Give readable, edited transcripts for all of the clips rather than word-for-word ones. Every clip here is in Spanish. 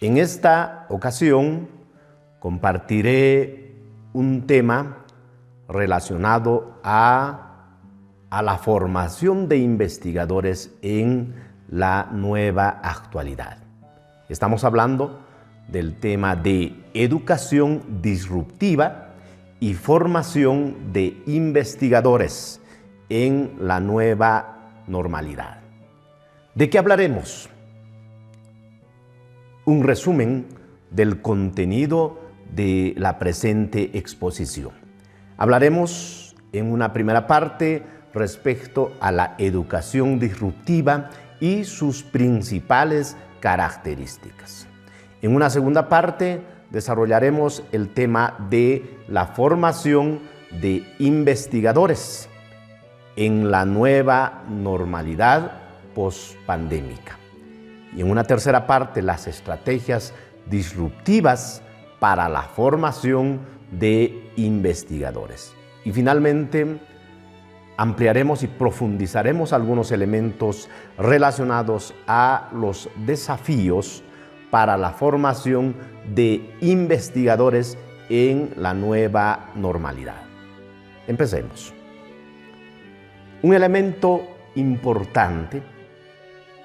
En esta ocasión compartiré un tema relacionado a la formación de investigadores en la nueva actualidad. Estamos hablando del tema de educación disruptiva y formación de investigadores en la nueva normalidad. ¿De qué hablaremos? Un resumen del contenido de la presente exposición. Hablaremos en una primera parte respecto a la educación disruptiva y sus principales características. En una segunda parte desarrollaremos el tema de la formación de investigadores en la nueva normalidad pospandémica. Y en una tercera parte, las estrategias disruptivas para la formación de investigadores. Y finalmente, ampliaremos y profundizaremos algunos elementos relacionados a los desafíos para la formación de investigadores en la nueva normalidad. Empecemos. Un elemento importante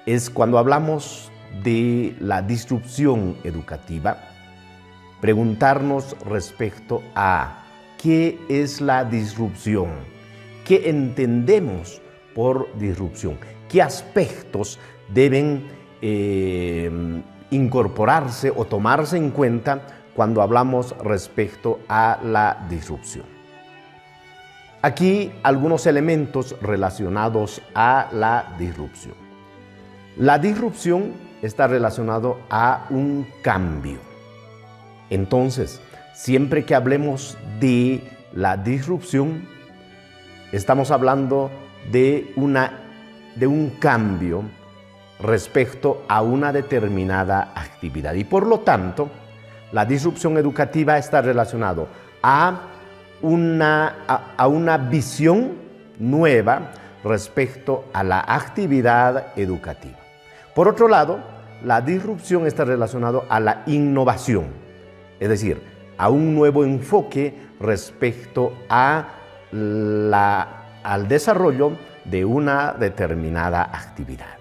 es cuando hablamos de la disrupción educativa, preguntarnos respecto a qué es la disrupción, qué entendemos por disrupción, qué aspectos deben incorporarse o tomarse en cuenta cuando hablamos respecto a la disrupción. Aquí algunos elementos relacionados a la disrupción. La disrupción está relacionado a un cambio. Entonces, siempre que hablemos de la disrupción, estamos hablando de un cambio respecto a una determinada actividad. Y por lo tanto, la disrupción educativa está relacionado a una visión nueva respecto a la actividad educativa. Por otro lado, la disrupción está relacionada a la innovación, es decir, a un nuevo enfoque respecto al desarrollo de una determinada actividad.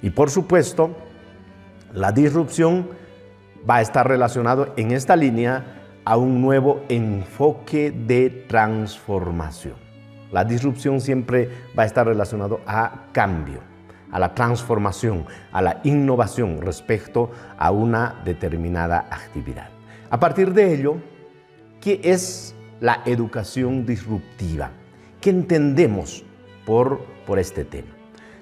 Y por supuesto, la disrupción va a estar relacionado en esta línea a un nuevo enfoque de transformación. La disrupción siempre va a estar relacionado a cambio, a la transformación, a la innovación respecto a una determinada actividad. A partir de ello, ¿qué es la educación disruptiva? ¿Qué entendemos por este tema?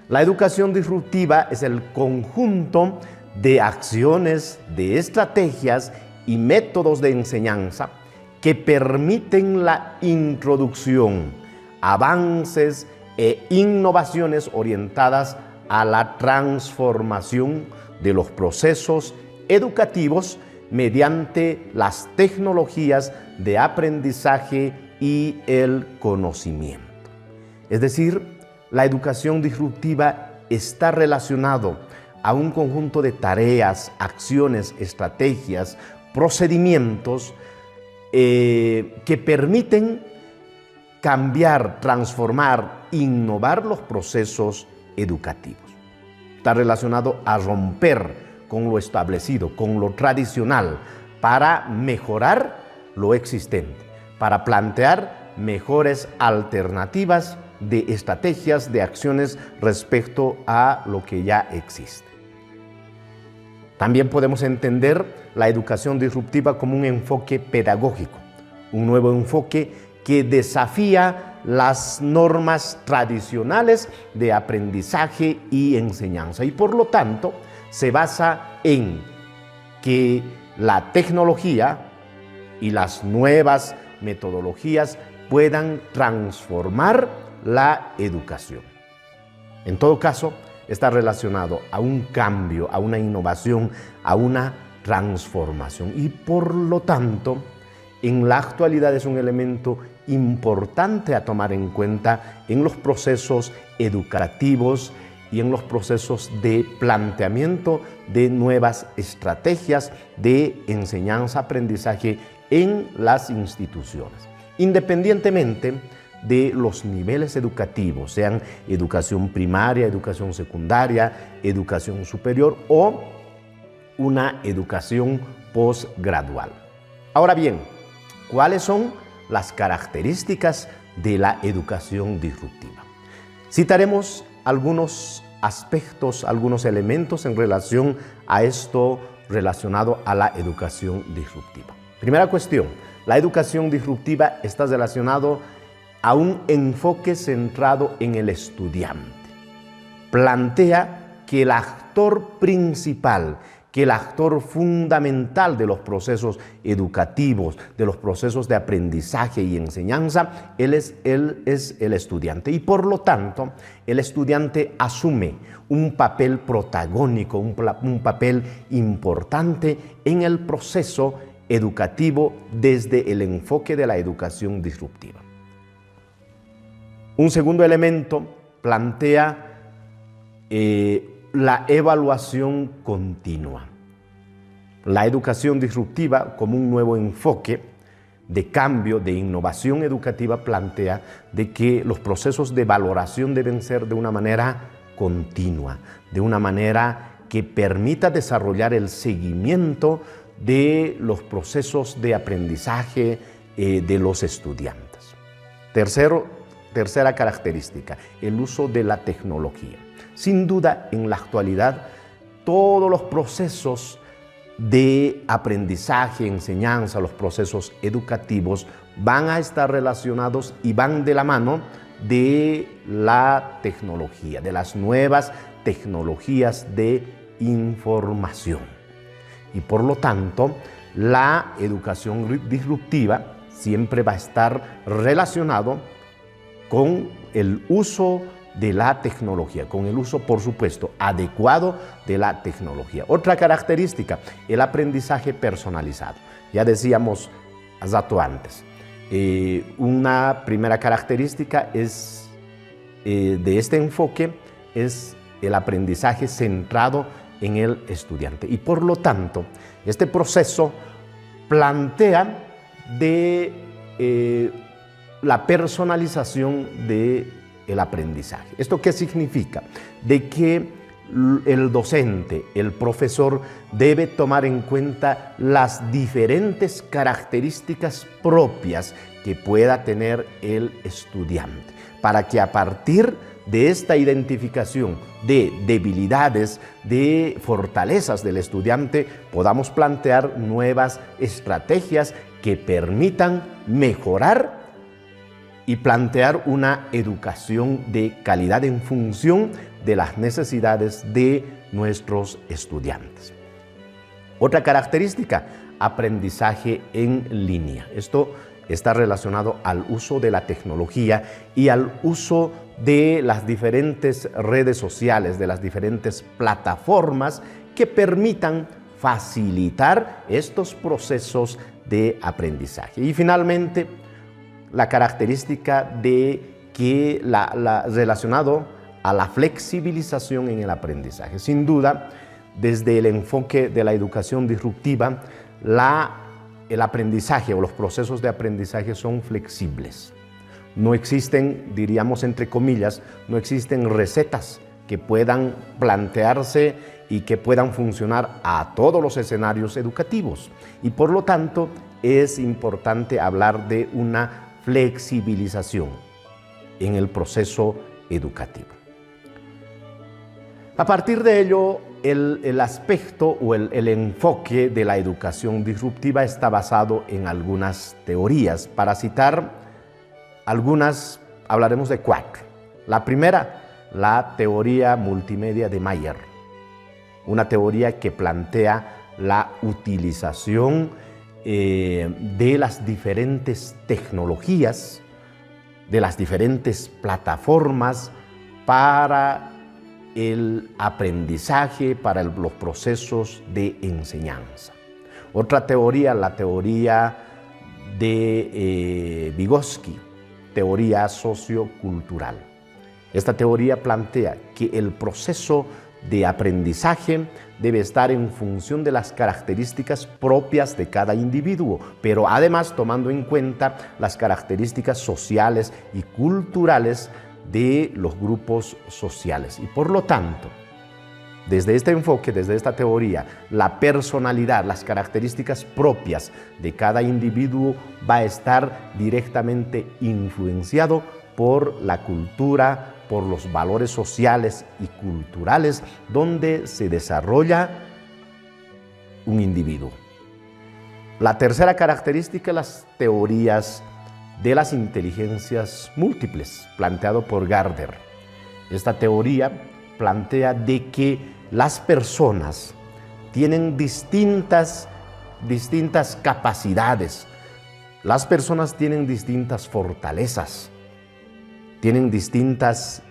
La educación disruptiva es el conjunto de acciones, de estrategias y métodos de enseñanza que permiten la introducción, avances e innovaciones orientadas a la transformación de los procesos educativos mediante las tecnologías de aprendizaje y el conocimiento. Es decir, la educación disruptiva está relacionado a un conjunto de tareas, acciones, estrategias, procedimientos que permiten cambiar, transformar, innovar los procesos educativos. Está relacionado a romper con lo establecido, con lo tradicional, para mejorar lo existente, para plantear mejores alternativas de estrategias, de acciones respecto a lo que ya existe. También podemos entender la educación disruptiva como un enfoque pedagógico, un nuevo enfoque que desafía las normas tradicionales de aprendizaje y enseñanza y por lo tanto se basa en que la tecnología y las nuevas metodologías puedan transformar la educación. En todo caso, está relacionado a un cambio, a una innovación, a una transformación y por lo tanto en la actualidad es un elemento importante a tomar en cuenta en los procesos educativos y en los procesos de planteamiento de nuevas estrategias de enseñanza-aprendizaje en las instituciones, independientemente de los niveles educativos, sean educación primaria, educación secundaria, educación superior o una educación posgradual. Ahora bien, ¿cuáles son las características de la educación disruptiva? Citaremos algunos aspectos, algunos elementos en relación a esto relacionado a la educación disruptiva. Primera cuestión, la educación disruptiva está relacionado a un enfoque centrado en el estudiante. Plantea que el actor principal, que el actor fundamental de los procesos educativos, de los procesos de aprendizaje y enseñanza, él es el estudiante. Y por lo tanto, el estudiante asume un papel protagónico, un papel importante en el proceso educativo desde el enfoque de la educación disruptiva. Un segundo elemento plantea la evaluación continua. La educación disruptiva, como un nuevo enfoque de cambio, de innovación educativa, plantea de que los procesos de valoración deben ser de una manera continua, de una manera que permita desarrollar el seguimiento de los procesos de aprendizaje de los estudiantes. Tercera característica, el uso de la tecnología. Sin duda, en la actualidad, todos los procesos de aprendizaje, enseñanza, los procesos educativos van a estar relacionados y van de la mano de la tecnología, de las nuevas tecnologías de información. Y por lo tanto, la educación disruptiva siempre va a estar relacionado con el uso de la tecnología, con el uso, por supuesto, adecuado de la tecnología. Otra característica, el aprendizaje personalizado. Ya decíamos hace rato antes, una primera característica es, de este enfoque es el aprendizaje centrado en el estudiante. Y por lo tanto, este proceso plantea de la personalización del aprendizaje. ¿Esto qué significa? De que el docente, el profesor, debe tomar en cuenta las diferentes características propias que pueda tener el estudiante, para que a partir de esta identificación de debilidades, de fortalezas del estudiante, podamos plantear nuevas estrategias que permitan mejorar y plantear una educación de calidad en función de las necesidades de nuestros estudiantes. Otra característica, aprendizaje en línea. Esto está relacionado al uso de la tecnología y al uso de las diferentes redes sociales, de las diferentes plataformas que permitan facilitar estos procesos de aprendizaje. Y finalmente, la característica de que relacionado a la flexibilización en el aprendizaje. Sin duda, desde el enfoque de la educación disruptiva, el aprendizaje o los procesos de aprendizaje son flexibles. No existen, diríamos entre comillas, no existen recetas que puedan plantearse y que puedan funcionar a todos los escenarios educativos. Y por lo tanto, es importante hablar de una flexibilización en el proceso educativo. A partir de ello, el aspecto o el enfoque de la educación disruptiva está basado en algunas teorías. Para citar algunas, hablaremos de 4. La primera, la teoría multimedia de Mayer, una teoría que plantea la utilización de las diferentes tecnologías, de las diferentes plataformas para el aprendizaje, para los procesos de enseñanza. Otra teoría, la teoría de Vygotsky, teoría sociocultural. Esta teoría plantea que el proceso de aprendizaje debe estar en función de las características propias de cada individuo, pero además tomando en cuenta las características sociales y culturales de los grupos sociales. Y por lo tanto, desde este enfoque, desde esta teoría, la personalidad, las características propias de cada individuo va a estar directamente influenciado por la cultura, por los valores sociales y culturales donde se desarrolla un individuo. La tercera característica, las teorías de las inteligencias múltiples, planteado por Gardner. Esta teoría plantea de que las personas tienen distintas capacidades, las personas tienen distintas fortalezas, tienen distintas,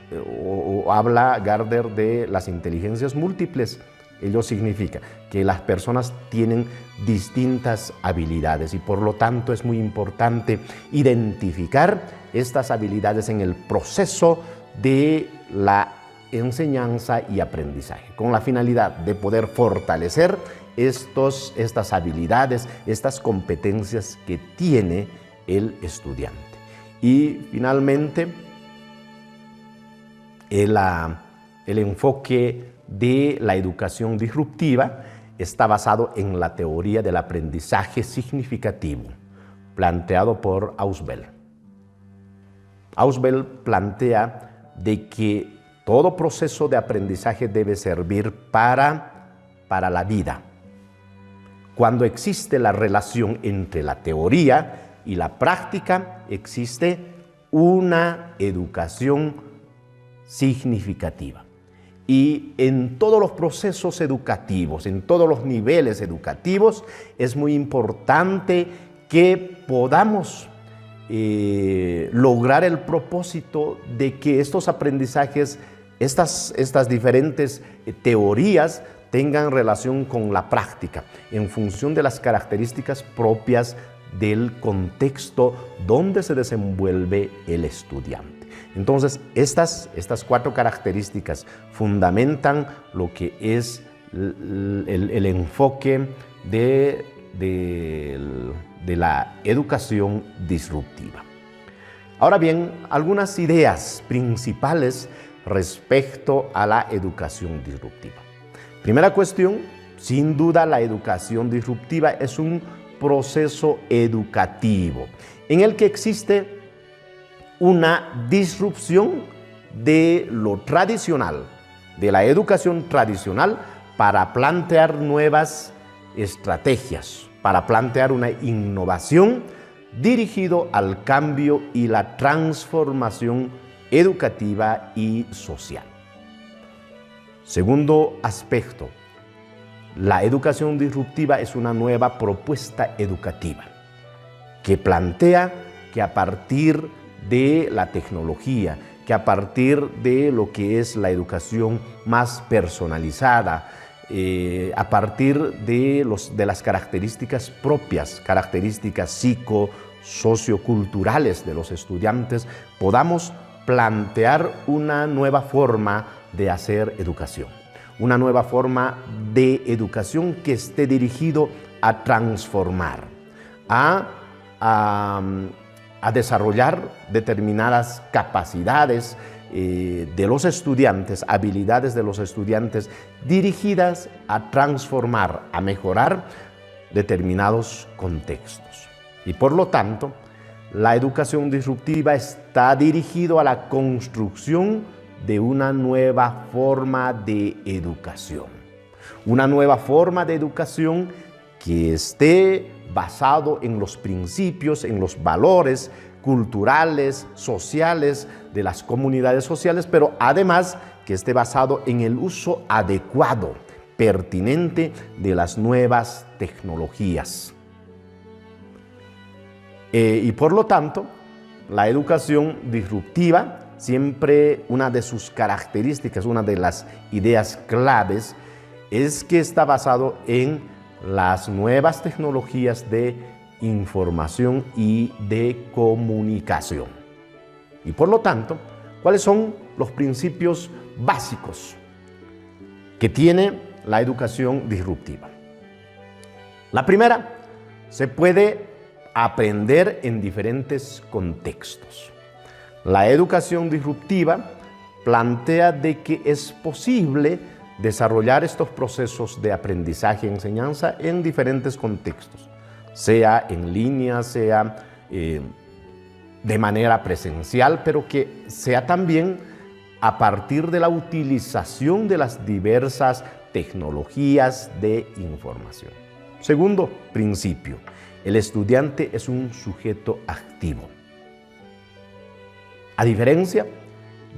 habla Gardner de las inteligencias múltiples. Ello significa que las personas tienen distintas habilidades y por lo tanto es muy importante identificar estas habilidades en el proceso de la enseñanza y aprendizaje, con la finalidad de poder fortalecer estas habilidades, estas competencias que tiene el estudiante. Y finalmente, el enfoque de la educación disruptiva está basado en la teoría del aprendizaje significativo, planteado por Ausubel. Ausubel plantea de que todo proceso de aprendizaje debe servir para la vida. Cuando existe la relación entre la teoría y la práctica, existe una educación significativa. Y en todos los procesos educativos, en todos los niveles educativos, es muy importante que podamos lograr el propósito de que estos aprendizajes, estas diferentes teorías tengan relación con la práctica, en función de las características propias del contexto donde se desenvuelve el estudiante. Entonces, estas 4 características fundamentan lo que es el enfoque de la educación disruptiva. Ahora bien, algunas ideas principales respecto a la educación disruptiva. Primera cuestión, sin duda la educación disruptiva es un proceso educativo en el que existe una disrupción de lo tradicional, de la educación tradicional, para plantear nuevas estrategias, para plantear una innovación dirigido al cambio y la transformación educativa y social. Segundo aspecto, la educación disruptiva es una nueva propuesta educativa que plantea que a partir de la tecnología, que a partir de lo que es la educación más personalizada, a partir de las características propias, características socioculturales de los estudiantes, podamos plantear una nueva forma de hacer educación, una nueva forma de educación que esté dirigido a transformar, a desarrollar determinadas capacidades de los estudiantes, habilidades de los estudiantes dirigidas a transformar, a mejorar determinados contextos. Y por lo tanto, la educación disruptiva está dirigida a la construcción de una nueva forma de educación. Una nueva forma de educación que esté basado en los principios, en los valores culturales, sociales de las comunidades sociales, pero además que esté basado en el uso adecuado, pertinente de las nuevas tecnologías. Y por lo tanto, la educación disruptiva, siempre una de sus características, una de las ideas claves, es que está basado en las nuevas tecnologías de información y de comunicación. Y por lo tanto, ¿Cuáles son los principios básicos que tiene la educación disruptiva? La primera, se puede aprender en diferentes contextos. La educación disruptiva plantea de que es posible desarrollar estos procesos de aprendizaje y enseñanza en diferentes contextos, sea en línea, sea de manera presencial, pero que sea también a partir de la utilización de las diversas tecnologías de información. Segundo principio, el estudiante es un sujeto activo. A diferencia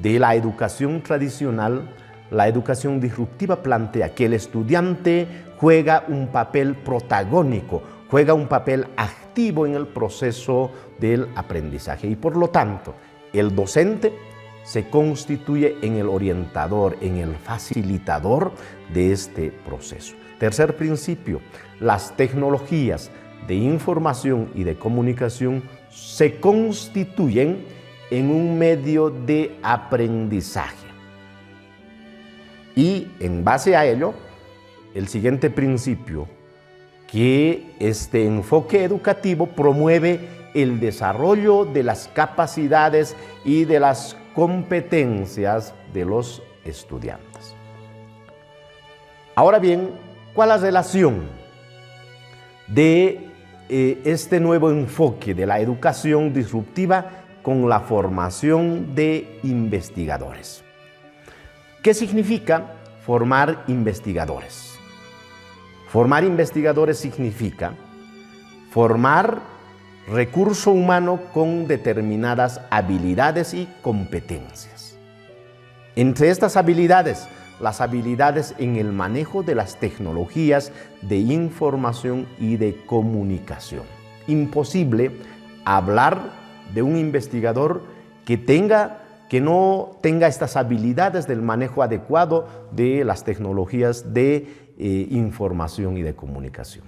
de la educación tradicional, la educación disruptiva plantea que el estudiante juega un papel protagónico, juega un papel activo en el proceso del aprendizaje y por lo tanto el docente se constituye en el orientador, en el facilitador de este proceso. Tercer principio, las tecnologías de información y de comunicación se constituyen en un medio de aprendizaje. Y en base a ello, el siguiente principio, que este enfoque educativo promueve el desarrollo de las capacidades y de las competencias de los estudiantes. Ahora bien, ¿cuál es la relación de este nuevo enfoque de la educación disruptiva con la formación de investigadores? ¿Qué significa formar investigadores? Formar investigadores significa formar recurso humano con determinadas habilidades y competencias. Entre estas habilidades, las habilidades en el manejo de las tecnologías de información y de comunicación. Imposible hablar de un investigador que no tenga estas habilidades del manejo adecuado de las tecnologías de información y de comunicación.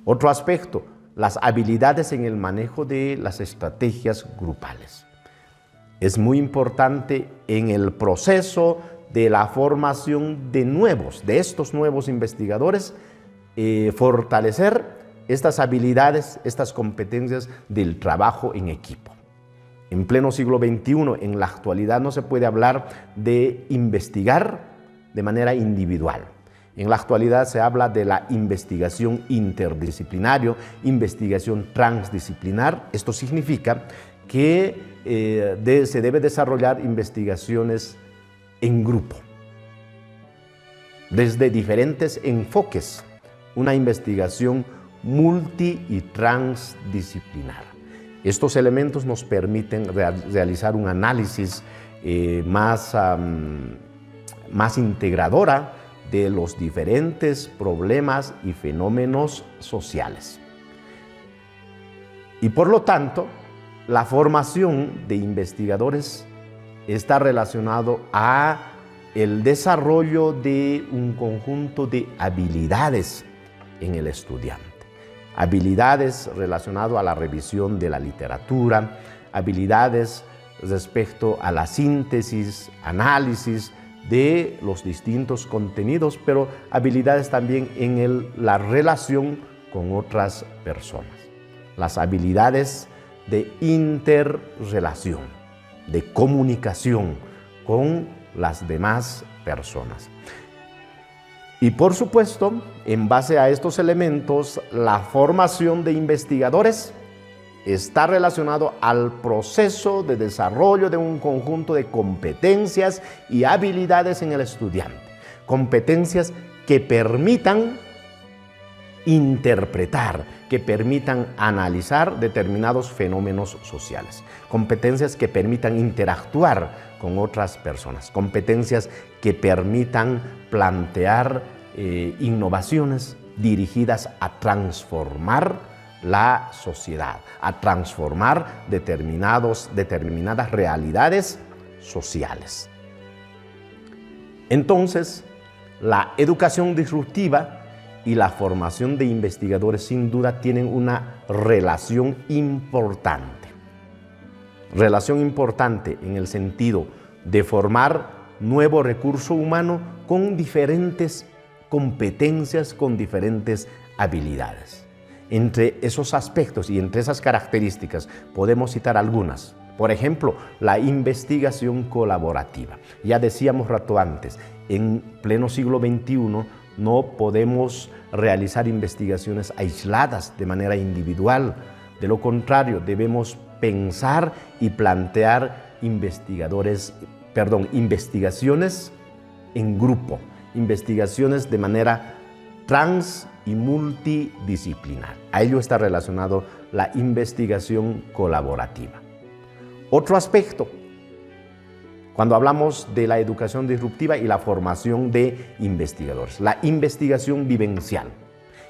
Otro aspecto, las habilidades en el manejo de las estrategias grupales. Es muy importante en el proceso de la formación de estos nuevos investigadores, fortalecer estas habilidades, estas competencias del trabajo en equipo. En pleno siglo XXI, en la actualidad, no se puede hablar de investigar de manera individual. En la actualidad se habla de la investigación interdisciplinaria, investigación transdisciplinar. Esto significa que se debe desarrollar investigaciones en grupo, desde diferentes enfoques, una investigación multi y transdisciplinar. Estos elementos nos permiten realizar un análisis más integradora de los diferentes problemas y fenómenos sociales. Y por lo tanto, la formación de investigadores está relacionado a el desarrollo de un conjunto de habilidades en el estudiante. Habilidades relacionadas a la revisión de la literatura, habilidades respecto a la síntesis, análisis de los distintos contenidos, pero habilidades también en la relación con otras personas. Las habilidades de interrelación, de comunicación con las demás personas. Y por supuesto, en base a estos elementos, la formación de investigadores está relacionado al proceso de desarrollo de un conjunto de competencias y habilidades en el estudiante. Competencias que permitan interpretar, que permitan analizar determinados fenómenos sociales. Competencias que permitan interactuar con otras personas. Competencias que permitan plantear innovaciones dirigidas a transformar la sociedad, a transformar determinadas realidades sociales. Entonces, la educación disruptiva y la formación de investigadores sin duda tienen una relación importante. Relación importante en el sentido de formar nuevo recurso humano con diferentes competencias, con diferentes habilidades. Entre esos aspectos y entre esas características podemos citar algunas. Por ejemplo, la investigación colaborativa. Ya decíamos rato antes, en pleno siglo XXI no podemos realizar investigaciones aisladas de manera individual. De lo contrario, debemos pensar y plantear investigaciones en grupo, investigaciones de manera trans y multidisciplinar. A ello está relacionado la investigación colaborativa. Otro aspecto, cuando hablamos de la educación disruptiva y la formación de investigadores, la investigación vivencial.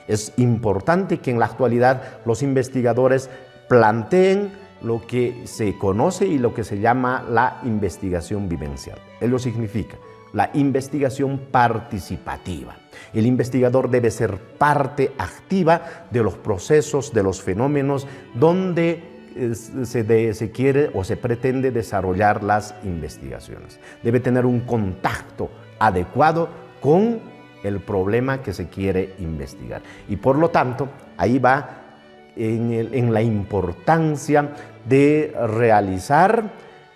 Es importante que en la actualidad los investigadores planteen lo que se conoce y lo que se llama la investigación vivencial. Ello significa la investigación participativa. El investigador debe ser parte activa de los procesos, de los fenómenos donde se quiere o se pretende desarrollar las investigaciones. Debe tener un contacto adecuado con el problema que se quiere investigar. Y por lo tanto, ahí va en la importancia de realizar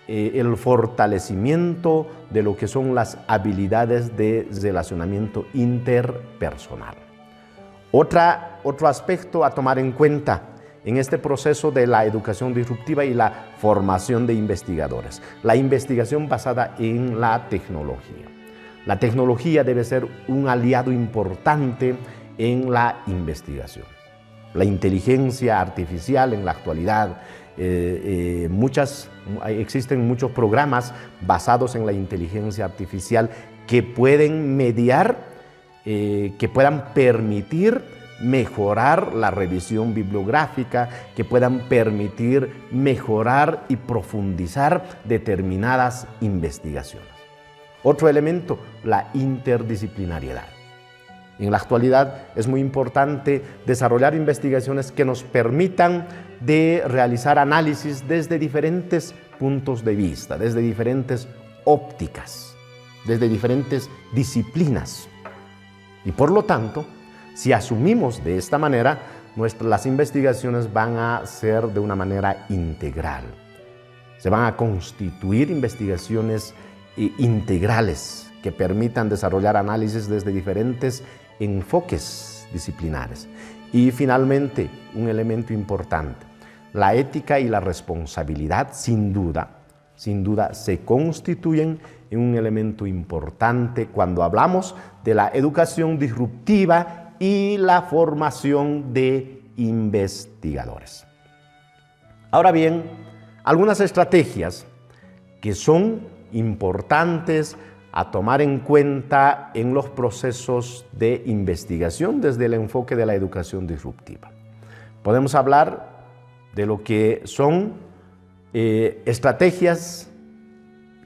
el fortalecimiento de lo que son las habilidades de relacionamiento interpersonal. Otro aspecto a tomar en cuenta en este proceso de la educación disruptiva y la formación de investigadores, la investigación basada en la tecnología. La tecnología debe ser un aliado importante en la investigación. La inteligencia artificial en la actualidad, existen muchos programas basados en la inteligencia artificial que pueden mediar, que puedan permitir mejorar la revisión bibliográfica, que puedan permitir mejorar y profundizar determinadas investigaciones. Otro elemento, la interdisciplinariedad. En la actualidad es muy importante desarrollar investigaciones que nos permitan de realizar análisis desde diferentes puntos de vista, desde diferentes ópticas, desde diferentes disciplinas. Y por lo tanto, si asumimos de esta manera, las investigaciones van a ser de una manera integral. Se van a constituir investigaciones integrales que permitan desarrollar análisis desde diferentes enfoques disciplinares. Y finalmente, un elemento importante, la ética y la responsabilidad sin duda se constituyen en un elemento importante cuando hablamos de la educación disruptiva y la formación de investigadores. Ahora bien, algunas estrategias que son importantes a tomar en cuenta en los procesos de investigación desde el enfoque de la educación disruptiva. Podemos hablar de lo que son estrategias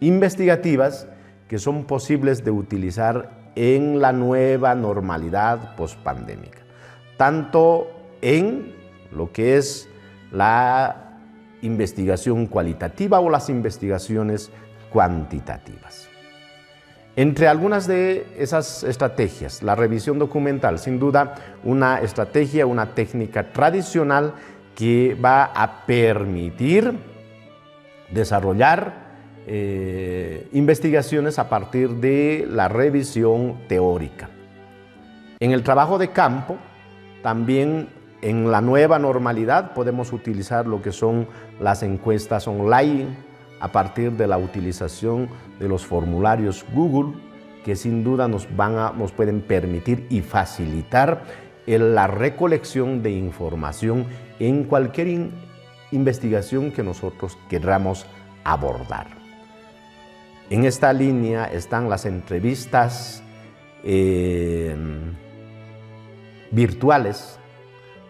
investigativas que son posibles de utilizar en la nueva normalidad pospandémica, tanto en lo que es la investigación cualitativa o las investigaciones cuantitativas. Entre algunas de esas estrategias, la revisión documental, sin duda una estrategia, una técnica tradicional que va a permitir desarrollar investigaciones a partir de la revisión teórica. En el trabajo de campo, también en la nueva normalidad podemos utilizar lo que son las encuestas online a partir de la utilización de los formularios Google, que sin duda nos pueden permitir y facilitar la recolección de información en cualquier investigación que nosotros queramos abordar. En esta línea están las entrevistas virtuales.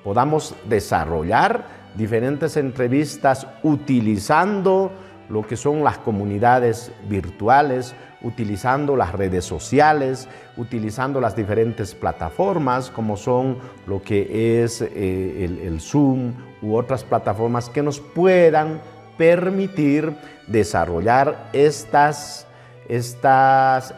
Podamos desarrollar diferentes entrevistas utilizando lo que son las comunidades virtuales, utilizando las redes sociales, utilizando las diferentes plataformas como son lo que es el Zoom u otras plataformas que nos puedan permitir desarrollar estas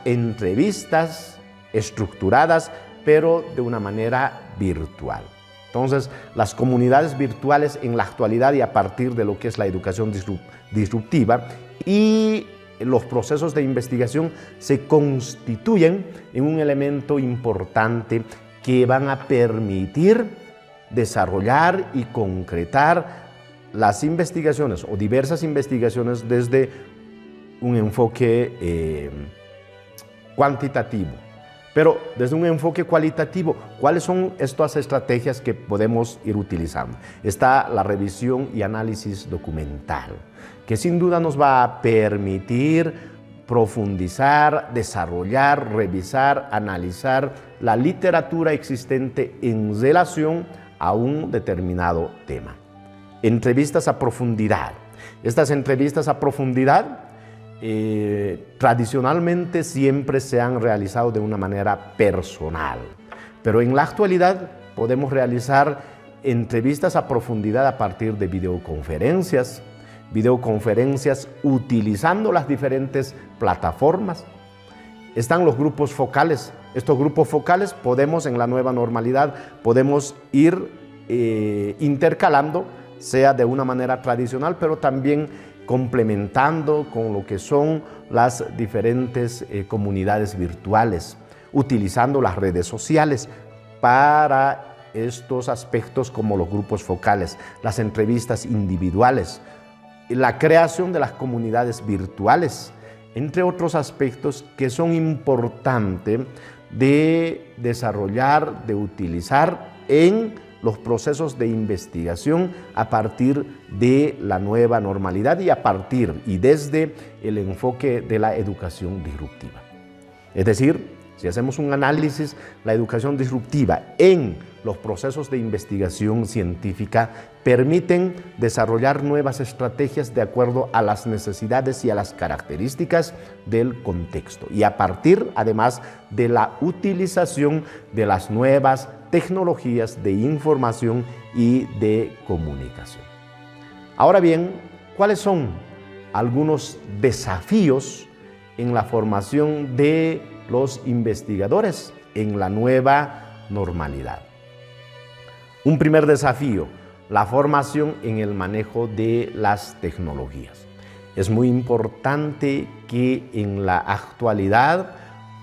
entrevistas estructuradas, pero de una manera virtual. Entonces, las comunidades virtuales en la actualidad y a partir de lo que es la educación disruptiva y los procesos de investigación se constituyen en un elemento importante que van a permitir desarrollar y concretar las investigaciones o diversas investigaciones desde un enfoque cuantitativo. Pero desde un enfoque cualitativo, ¿cuáles son estas estrategias que podemos ir utilizando? Está la revisión y análisis documental, que sin duda nos va a permitir profundizar, desarrollar, revisar, analizar la literatura existente en relación a un determinado tema. Entrevistas a profundidad. Estas entrevistas a profundidad tradicionalmente siempre se han realizado de una manera personal, pero en la actualidad podemos realizar entrevistas a profundidad a partir de videoconferencias utilizando las diferentes plataformas. Están los grupos focales. Estos grupos focales podemos, en la nueva normalidad, podemos ir intercalando, sea de una manera tradicional, pero también complementando con lo que son las diferentes comunidades virtuales, utilizando las redes sociales para estos aspectos como los grupos focales, las entrevistas individuales, la creación de las comunidades virtuales, entre otros aspectos que son importantes de desarrollar, de utilizar en los procesos de investigación a partir de la nueva normalidad y a partir y desde el enfoque de la educación disruptiva. Es decir, si hacemos un análisis, la educación disruptiva en los procesos de investigación científica permiten desarrollar nuevas estrategias de acuerdo a las necesidades y a las características del contexto y a partir además de la utilización de las nuevas tecnologías de información y de comunicación. Ahora bien, ¿cuáles son algunos desafíos en la formación de los investigadores en la nueva normalidad? Un primer desafío, la formación en el manejo de las tecnologías. Es muy importante que en la actualidad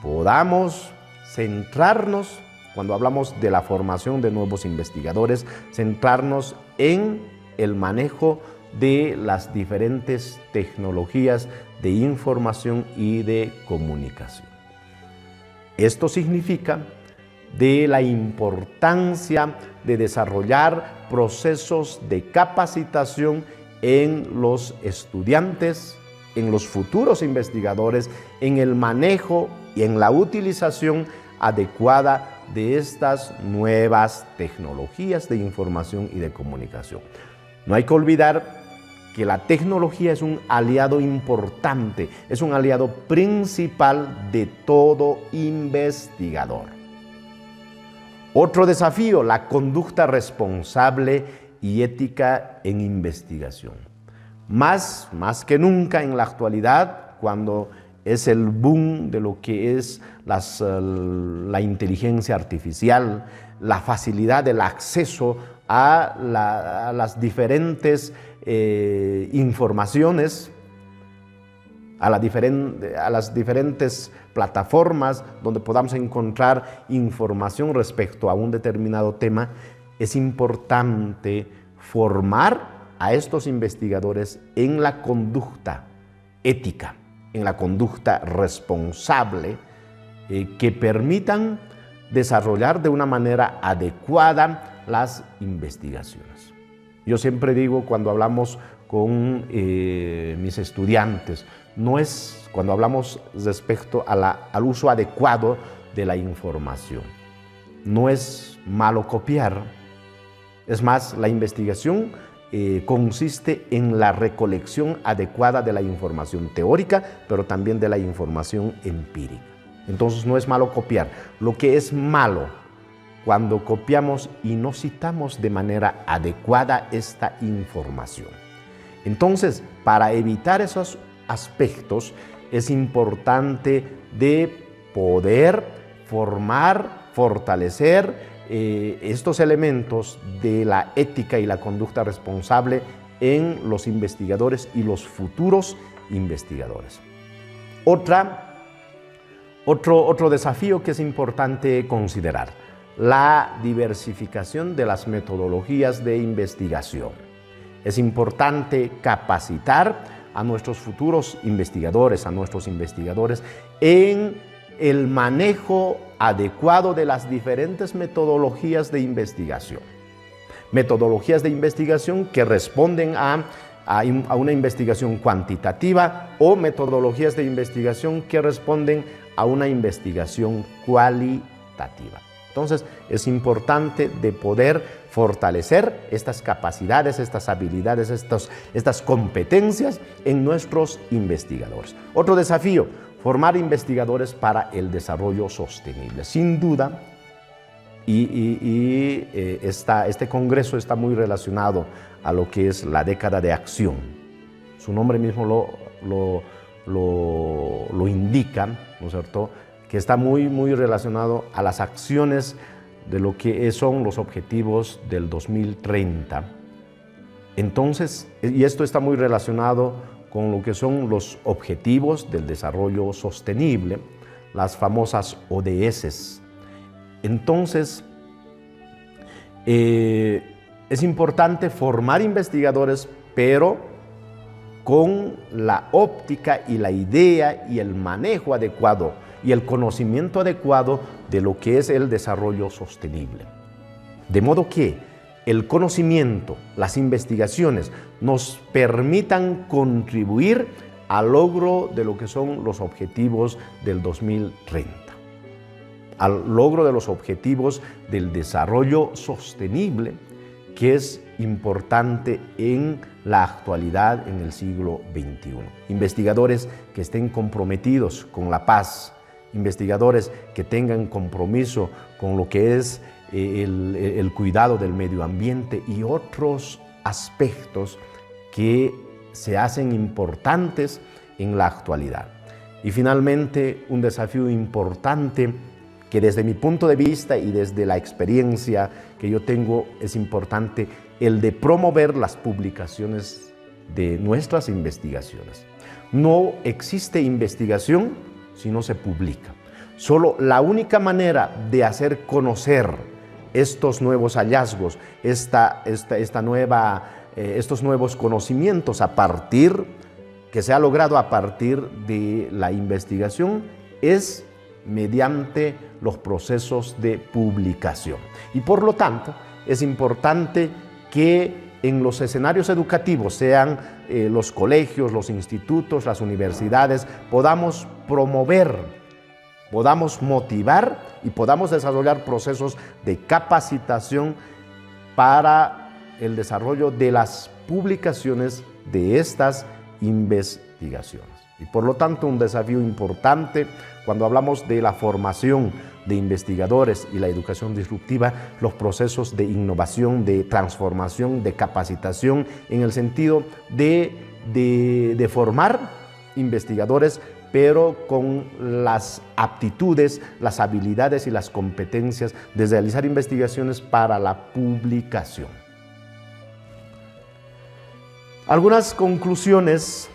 podamos centrarnos, cuando hablamos de la formación de nuevos investigadores, centrarnos en el manejo de las diferentes tecnologías de información y de comunicación. Esto significa de la importancia de desarrollar procesos de capacitación en los estudiantes, en los futuros investigadores, en el manejo y en la utilización adecuada de estas nuevas tecnologías de información y de comunicación. No hay que olvidar que la tecnología es un aliado importante, es un aliado principal de todo investigador. Otro desafío, la conducta responsable y ética en investigación. Más que nunca en la actualidad, cuando es el boom de lo que es la inteligencia artificial, la facilidad del acceso a las diferentes informaciones, a las diferentes plataformas donde podamos encontrar información respecto a un determinado tema, es importante formar a estos investigadores en la conducta ética, en la conducta responsable, que permitan desarrollar de una manera adecuada las investigaciones. Yo siempre digo cuando hablamos con mis estudiantes, no es cuando hablamos respecto al uso adecuado de la información. No es malo copiar, es más, la investigación consiste en la recolección adecuada de la información teórica, pero también de la información empírica. Entonces no es malo copiar. Lo que es malo cuando copiamos y no citamos de manera adecuada esta información. Entonces, para evitar esos aspectos, es importante de poder formar, fortalecer estos elementos de la ética y la conducta responsable en los investigadores y los futuros investigadores. Otro desafío que es importante considerar: la diversificación de las metodologías de investigación. Es importante capacitar a nuestros futuros investigadores, a nuestros investigadores, en el manejo adecuado de las diferentes metodologías de investigación. Metodologías de investigación que responden a una investigación cuantitativa, o metodologías de investigación que responden a una investigación cualitativa. Entonces, es importante de poder fortalecer estas capacidades, estas habilidades, estas competencias en nuestros investigadores. Otro desafío: formar investigadores para el desarrollo sostenible. Sin duda, este congreso está muy relacionado a lo que es la década de acción. Su nombre mismo lo indica, ¿no es cierto?, que está muy relacionado a las acciones de lo que son los objetivos del 2030. Entonces, y esto está muy relacionado con lo que son los objetivos del desarrollo sostenible, las famosas ODS. Entonces, es importante formar investigadores, pero con la óptica y la idea y el manejo adecuado y el conocimiento adecuado de lo que es el desarrollo sostenible. De modo que el conocimiento, las investigaciones nos permitan contribuir al logro de lo que son los objetivos del 2030, al logro de los objetivos del desarrollo sostenible, que es importante en la actualidad, en el siglo XXI. Investigadores que estén comprometidos con la paz, investigadores que tengan compromiso con lo que es el cuidado del medio ambiente y otros aspectos que se hacen importantes en la actualidad. Y finalmente, un desafío importante que desde mi punto de vista y desde la experiencia que yo tengo es importante, el de promover las publicaciones de nuestras investigaciones. No existe investigación si no se publica. Solo la única manera de hacer conocer estos nuevos hallazgos, estos nuevos conocimientos que se ha logrado a partir de la investigación, es mediante los procesos de publicación. Y por lo tanto, es importante que en los escenarios educativos, sean los colegios, los institutos, las universidades, podamos promover, podamos motivar y podamos desarrollar procesos de capacitación para el desarrollo de las publicaciones de estas investigaciones. Y por lo tanto, un desafío importante cuando hablamos de la formación de investigadores y la educación disruptiva, los procesos de innovación, de transformación, de capacitación, en el sentido de formar investigadores, pero con las aptitudes, las habilidades y las competencias de realizar investigaciones para la publicación. Algunas conclusiones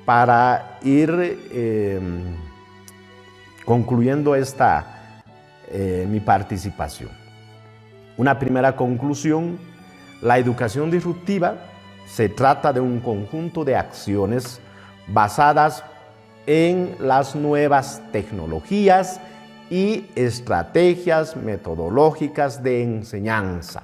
para ir concluyendo mi participación. Una primera conclusión: la educación disruptiva se trata de un conjunto de acciones basadas en las nuevas tecnologías y estrategias metodológicas de enseñanza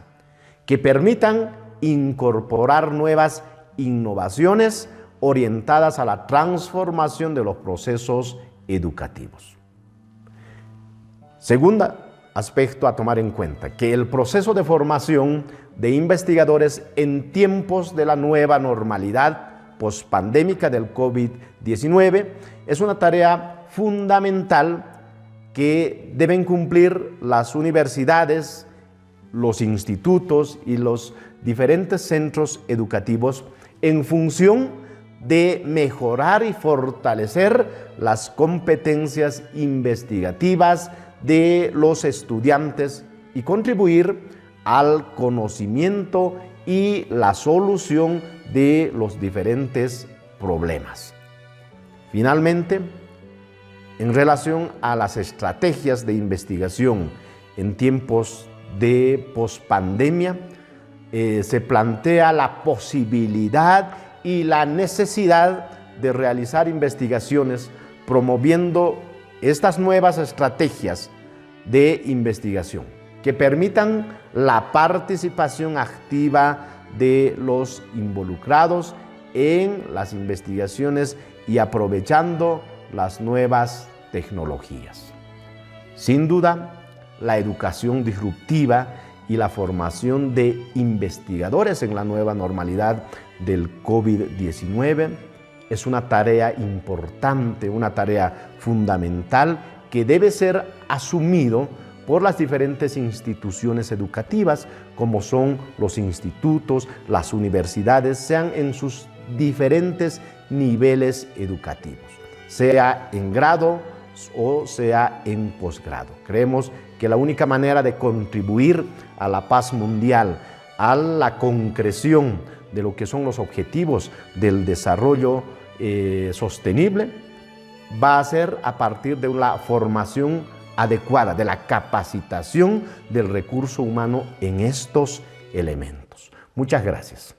que permitan incorporar nuevas innovaciones orientadas a la transformación de los procesos educativos. Segundo aspecto a tomar en cuenta, que el proceso de formación de investigadores en tiempos de la nueva normalidad pospandémica del COVID-19 es una tarea fundamental que deben cumplir las universidades, los institutos y los diferentes centros educativos en función de mejorar y fortalecer las competencias investigativas de los estudiantes y contribuir al conocimiento y la solución de los diferentes problemas. Finalmente, en relación a las estrategias de investigación en tiempos de pospandemia, se plantea la posibilidad y la necesidad de realizar investigaciones promoviendo estas nuevas estrategias de investigación que permitan la participación activa de los involucrados en las investigaciones y aprovechando las nuevas tecnologías. Sin duda, la educación disruptiva y la formación de investigadores en la nueva normalidad del COVID-19 es una tarea importante, una tarea fundamental que debe ser asumido por las diferentes instituciones educativas, como son los institutos, las universidades, sean en sus diferentes niveles educativos, sea en grado o sea en posgrado. Creemos que la única manera de contribuir a la paz mundial, a la concreción de lo que son los objetivos del desarrollo sostenible, va a ser a partir de la formación adecuada, de la capacitación del recurso humano en estos elementos. Muchas gracias.